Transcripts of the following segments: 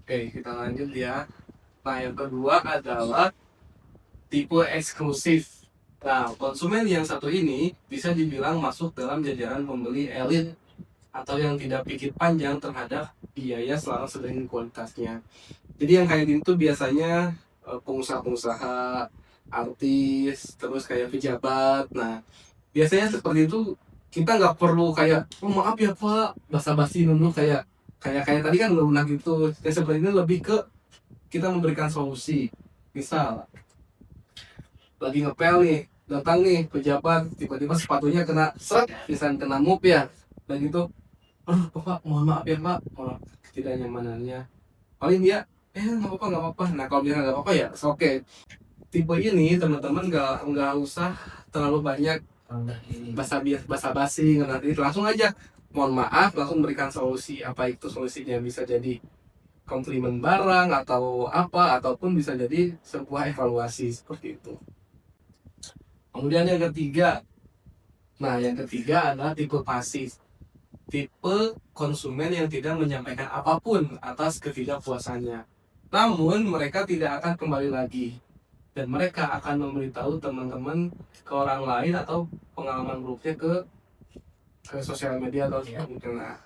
Oke, kita lanjut ya. Nah, yang kedua adalah tipe eksklusif. Nah, konsumen yang satu ini bisa dibilang masuk dalam jajaran pembeli elit atau yang tidak pikir panjang terhadap biaya selaras dengan kualitasnya. Jadi yang kayak gini tuh biasanya pengusaha-pengusaha, artis, terus kayak pejabat. Nah, biasanya seperti itu kita nggak perlu kayak, oh maaf ya Pak, basa-basi dulu kayak kayak tadi kan udah pernah gitu. Yang seperti ini lebih ke kita memberikan solusi. Misal lagi ngepel nih, datang nih pejabat, tiba-tiba sepatunya kena seret, misalnya kena mop ya, dan gitu, aduh Bapak mohon maaf ya Pak, oh, ketidaknyamanannya. Paling dia, nggak apa-apa nggak apa-apa. Nah kalau dia nggak apa-apa ya, oke. Tipe ini teman-teman nggak usah terlalu banyak basa-basi nanti langsung aja mohon maaf, langsung berikan solusi. Apa itu solusinya? Bisa jadi komplimen barang atau apa, ataupun bisa jadi sebuah evaluasi seperti itu. Kemudian yang ketiga, nah yang ketiga adalah tipe pasif. Tipe konsumen yang tidak menyampaikan apapun atas ketidakpuasannya. Namun mereka tidak akan kembali lagi dan mereka akan memberitahu teman-teman ke orang lain atau pengalaman buruknya ke sosial media atau mungkin. Nah,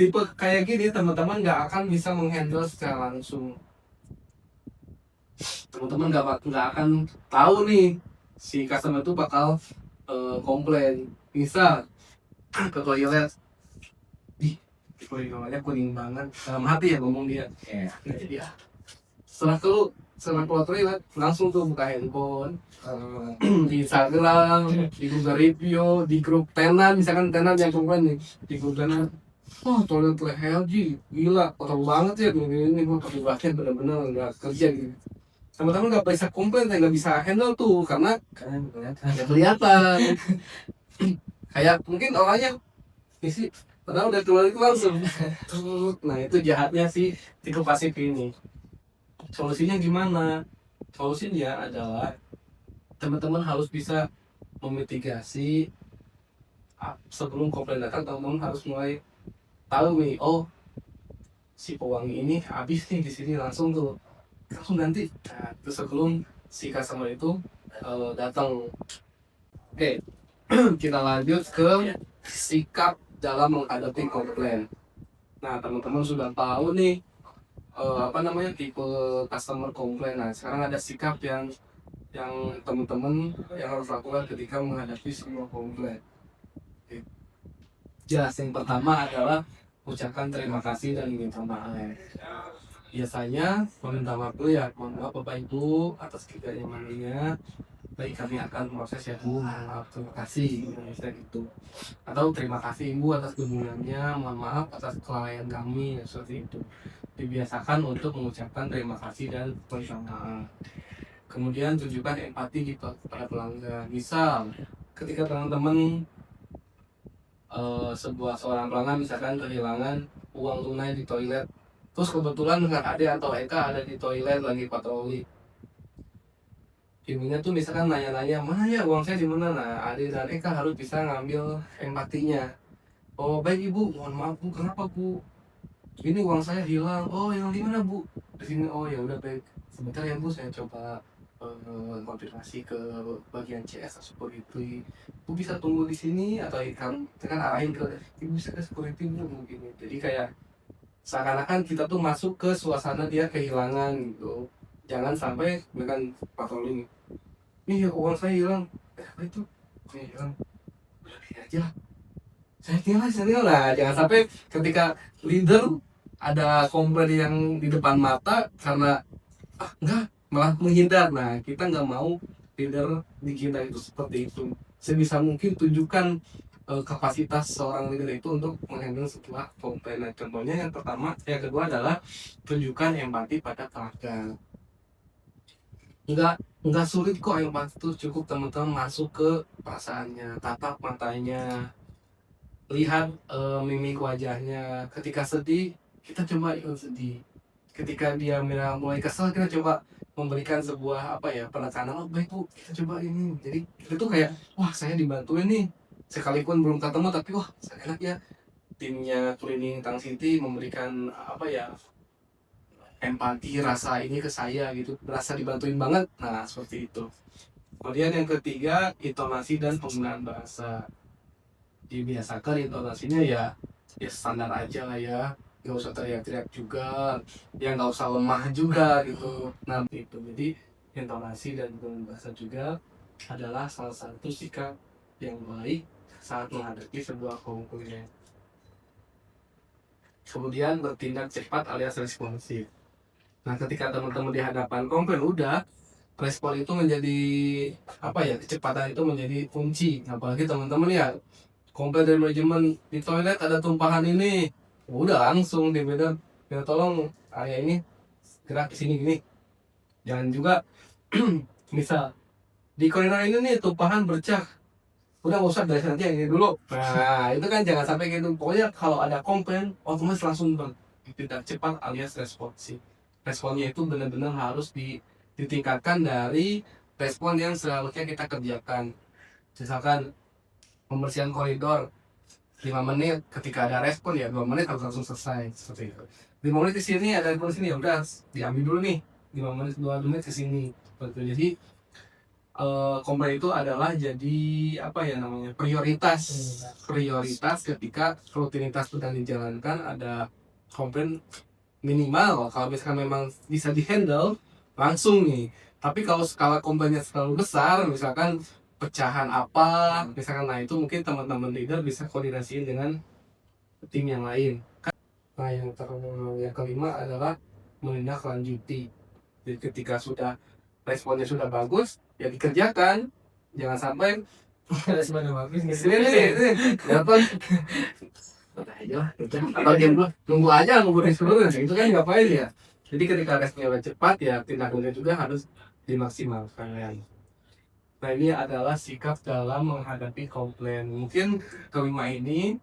tipe kayak gini teman-teman nggak akan bisa menghandle secara langsung. Teman-teman nggak akan tahu nih si customer itu bakal komplain. Misal ke toilet, di toiletnya kuning banget, dalam hati ya ngomong dia. Nah, jadi ya setelah keluar toilet langsung tuh buka handphone, di Instagram, di Google Review, di grup tenan, misalkan tenan yang komplain nih di grup tenan, wah toilet LG gila kotor banget ya, ini mah petugasnya bener-bener nggak kerja gitu. Teman-teman nggak bisa komplain, nggak bisa handle tuh karena nggak kelihatan. Kayak mungkin orangnya isi padahal udah keluar itu langsung. Nah itu jahatnya sih tipe pasif ini. Solusinya gimana? Solusinya adalah teman-teman harus bisa memitigasi sebelum komplain datang. Teman-teman harus mulai tahu nih, oh si pewangi ini habis nih di sini, langsung ganti. Nah, itu sebelum si customer itu datang. Oke, kita lanjut ke sikap dalam menghadapi komplain. Nah, teman-teman sudah tahu nih apa namanya tipe customer komplain. Nah, sekarang ada sikap yang teman-teman yang harus lakukan ketika menghadapi semua komplain. Oke. Jelas, yang pertama adalah ucapkan terima kasih dan minta maaf. Biasanya meminta maaf dulu ya, mohon maaf Bapak Ibu atas ketidaknyamanannya. Baik, kami akan proses ya Bu, maaf, terima kasih, bisa gitu. Atau terima kasih Ibu atas kunjungannya, mohon maaf atas kelalaian kami, ya, seperti itu. Dibiasakan untuk mengucapkan terima kasih dan minta maaf. Kemudian tunjukkan empati gitu pada pelanggan. Misal ketika teman-teman seorang pelanggan misalkan kehilangan uang tunai di toilet, terus kebetulan dengan Ade atau Eka ada di toilet lagi patroli, ibunya tuh misalkan nanya-nanya mana ya uang saya di mana. Nah Ade dan Eka harus bisa ngambil empatinya. Oh baik ibu, mohon maaf bu, kenapa bu, ini uang saya hilang. Oh yang di mana bu? Di sini. Oh ya udah baik, sebentar ya bu, saya coba konfirmasi ke bagian CS atau security. Bu bisa tunggu di sini atau kan arahin ke ibu, bisa ke security bu mungkin. Jadi kayak seakan-akan kita tuh masuk ke suasana dia kehilangan gitu. Jangan sampai dengan patroli, nih ya uang saya hilang, apa itu hilang, udah biar aja, saya tinggal lah. Jangan sampai ketika leader ada komplain yang di depan mata karena enggak, malah menghindar. Nah kita nggak mau leader dikira itu seperti itu. Sebisa mungkin tunjukkan kapasitas seorang leader itu untuk menghandle sebuah komplain. Nah, contohnya yang pertama, yang kedua adalah tunjukkan empati pada pelanggan. Nggak sulit kok empati itu, cukup teman-teman masuk ke perasaannya, tatap matanya, lihat mimik wajahnya. Ketika sedih kita coba ikut sedih, ketika dia mulai kesel kita coba memberikan sebuah apa ya penekanan, oh baik bu kita coba ini. Jadi itu tuh kayak wah saya dibantuin nih, sekalipun belum ketemu tapi wah enak ya, timnya cleaning Tang City memberikan apa ya empati, rasa ini ke saya gitu, berasa dibantuin banget. Nah, seperti itu. Kemudian yang ketiga, intonasi dan penggunaan bahasa. Dibiasakan intonasinya ya standar aja lah ya, nggak usah teriak-teriak juga, ya nggak usah lemah juga gitu. Nah itu jadi intonasi dan penggunaan bahasa juga adalah salah satu sikap yang baik saat menghadapi sebuah komplain. Kemudian bertindak cepat alias responsif. Nah ketika teman-teman di hadapan komplain, udah respon itu menjadi apa ya, kecepatan itu menjadi kunci. Apalagi teman-teman ya komplain dari manajemen, di toilet ada tumpahan ini, udah langsung di Medan, ya tolong area ini gerak ke sini gini. Jangan juga misal di koridor ini nih tumpahan bercak, udah nggak usah dari nanti yang ini dulu. Nah itu kan jangan sampai gitu. Pokoknya kalau ada komplain otomatis langsung bertindak cepat alias responsif. Responnya itu benar-benar harus ditingkatkan dari respon yang seharusnya kita kerjakan. Misalkan pembersihan koridor 5 menit, ketika ada respon ya 2 menit harus langsung selesai, seperti itu. 5 menit di sini ada respon sini, ya udah diambil dulu nih 5 menit 2 menit ke sini, seperti itu. Jadi komplain itu adalah jadi apa ya namanya, prioritas ketika rutinitas sedang dijalankan. Ada komplain minimal kalau misalkan memang bisa dihandle langsung nih. Tapi kalau skala komplainnya terlalu besar, misalkan pecahan apa misalkan, nah itu mungkin teman-teman leader bisa koordinasiin dengan tim yang lain. Nah yang kelima adalah menindaklanjuti. Jadi ketika sudah responnya sudah bagus ya dikerjakan, jangan sampai responnya bagus ini dapat aja atau diam dulu, nunggu aja, nunggu respon itu kan ngapain ya. Jadi ketika responnya cepat ya tindakannya juga harus dimaksimalkan. Nah ini adalah sikap dalam menghadapi komplain. Mungkin kelima ini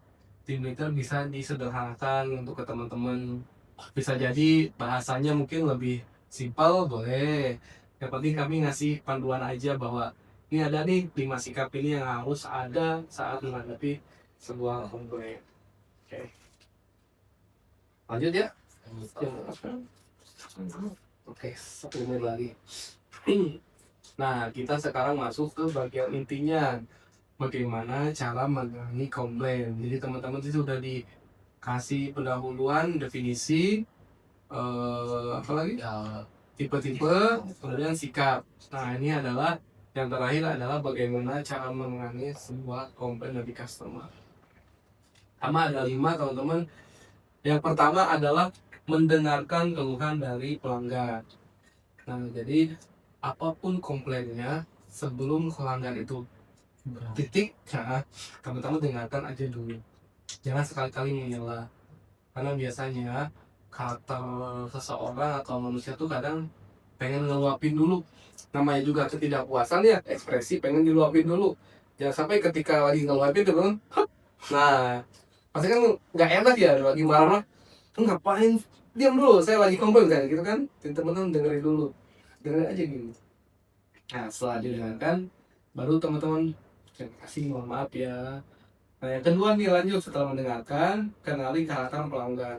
tim leader bisa disederhanakan untuk ke teman-teman. Bisa jadi bahasanya mungkin lebih simpel, boleh. Yang penting kami ngasih panduan aja bahwa ini ada nih 5 sikap ini yang harus ada saat menghadapi sebuah komplain. Oke. Lanjut ya. Oke, 1 menit lagi. Nah, kita sekarang masuk ke bagian intinya. Bagaimana cara menangani komplain. Jadi teman-teman itu sudah dikasih pendahuluan, definisi, apa lagi? Tipe-tipe, kemudian sikap. Nah, ini adalah yang terakhir adalah bagaimana cara menangani sebuah komplain dari customer. Sama ada 5 teman-teman. Yang pertama adalah mendengarkan keluhan dari pelanggan. Nah, jadi apapun komplainnya sebelum pelanggan itu titik, nah, teman-teman dengarkan aja dulu. Jangan sekali-kali menyela. Karena biasanya karakter seseorang atau manusia tuh kadang pengen ngeluapin dulu. Namanya juga ketidakpuasan ya, ekspresi pengen diluapin dulu. Jangan sampai ketika lagi ngeluapin teman, nah pasti kan nggak enak ya, lagi marah, ngapain, diam dulu, saya lagi komplain kan gitu kan. Teman-teman dengerin dulu, dengerin aja gitu. Nah setelah didengarkan baru teman-teman terima kasih, mohon maaf ya. Nah yang kedua nih, lanjut setelah mendengarkan, kenali karakter pelanggan.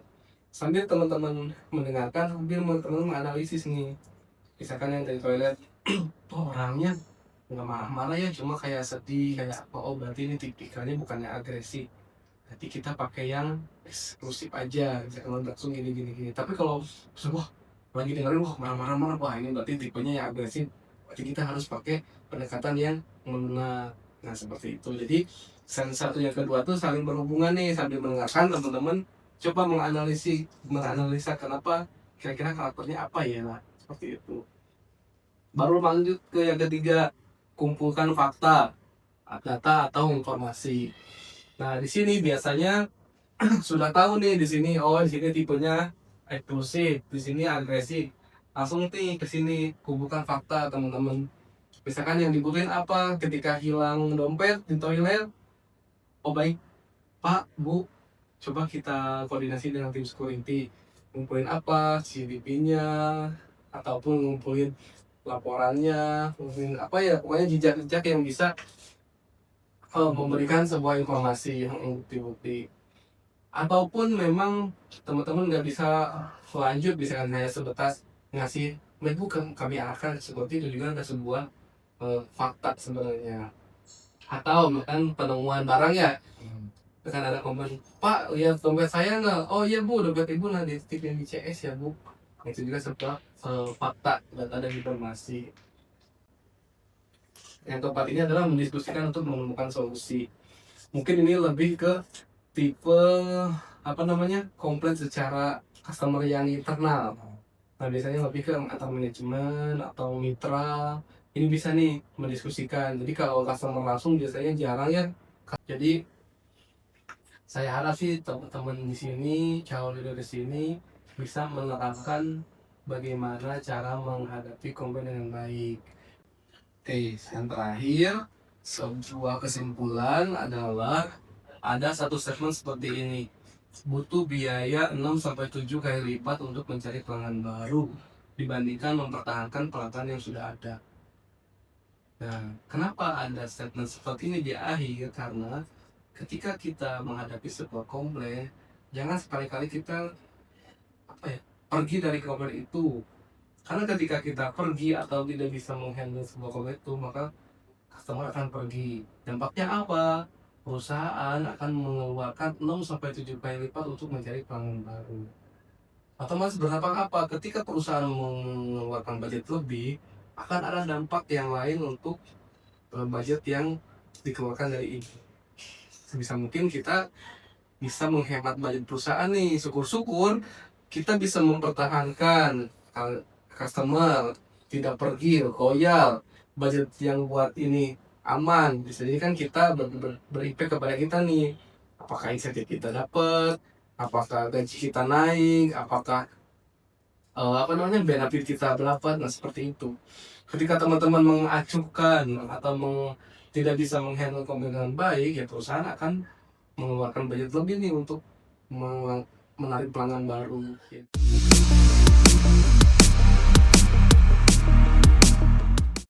Sambil teman-teman mendengarkan, sambil teman-teman menganalisis nih. Misalkan yang dari toilet, oh orangnya nggak marah-marah ya, cuma kayak sedih, kayak apa, oh berarti ini tipikalnya bukannya agresif. Nanti kita pakai yang eksklusif aja, misalkan langsung gini. Tapi kalau wah lagi dengerin wah marah-marah, wah ini berarti tipenya yang agresif. Berarti kita harus pakai pendekatan yang mengena. Nah seperti itu. Jadi satu yang kedua tuh saling berhubungan nih, sambil mendengarkan teman-teman coba menganalisa kenapa kira-kira karakternya apa ya, nah seperti itu. Baru lanjut ke yang ketiga, kumpulkan fakta, data atau informasi. Nah di sini biasanya sudah tahu nih, di sini oh di sini tipenya eksklusif, di sini agresif. Langsung nih ke sini kumpulkan fakta teman-teman. Misalkan yang dibutuhin apa ketika hilang dompet di toilet. Oh baik, Pak, Bu, coba kita koordinasi dengan tim security. Ngumpulin apa, CCTV-nya, ataupun ngumpulin laporannya, ngumpulin apa ya, pokoknya jejak-jejak yang bisa memberikan sebuah informasi yang bukti-bukti. Ataupun memang teman-teman nggak bisa lanjut bisa hanya sebatas ngasih MacBook kami akan, seperti itu juga ada sebuah fakta sebenarnya. Atau misalkan penemuan barang ya, akan ada komen, Pak lihat dompet saya nggak? Oh iya Bu, dompet Ibu nah dititipin di CS ya Bu. Itu juga sebuah fakta dan ada informasi. Yang keempat ini adalah mendiskusikan untuk menemukan solusi. Mungkin ini lebih ke tipe apa namanya, komplain secara customer yang internal. Nah biasanya lebih ke antar manajemen atau mitra. Ini bisa nih mendiskusikan. Jadi kalau customer langsung biasanya jarang ya. Jadi saya harap sih teman-teman di sini, calon leader di sini bisa menerapkan bagaimana cara menghadapi komplain dengan baik. Oke, yang terakhir, sebuah kesimpulan adalah ada satu statement seperti ini. Butuh biaya 6-7 kali lipat untuk mencari pelanggan baru dibandingkan mempertahankan pelanggan yang sudah ada. Nah, kenapa ada statement seperti ini di akhir? Karena ketika kita menghadapi sebuah komplain, jangan sekali-kali kita pergi dari komplain itu. Karena ketika kita pergi atau tidak bisa menghandle sebuah komplain itu, maka customer akan pergi. Dampaknya apa? Perusahaan akan mengeluarkan 6-7 kali lipat untuk mencari pelanggan baru. Otomatis berdampak apa? Ketika perusahaan mengeluarkan budget lebih, akan ada dampak yang lain untuk budget yang dikeluarkan dari ini. Sebisa mungkin kita bisa menghemat budget perusahaan nih. Syukur-syukur kita bisa mempertahankan customer, tidak pergi, loyal, budget yang buat ini aman. Bisa jadi kan kita berimpact kepada kita nih. Apakah insentif kita dapat, apakah gaji kita naik, apakah apa namanya benefit kita berapa, nah seperti itu. Ketika teman-teman mengacuhkan atau tidak bisa menghandle komplain dengan baik, ya perusahaan akan mengeluarkan budget lebih nih untuk menarik pelanggan baru.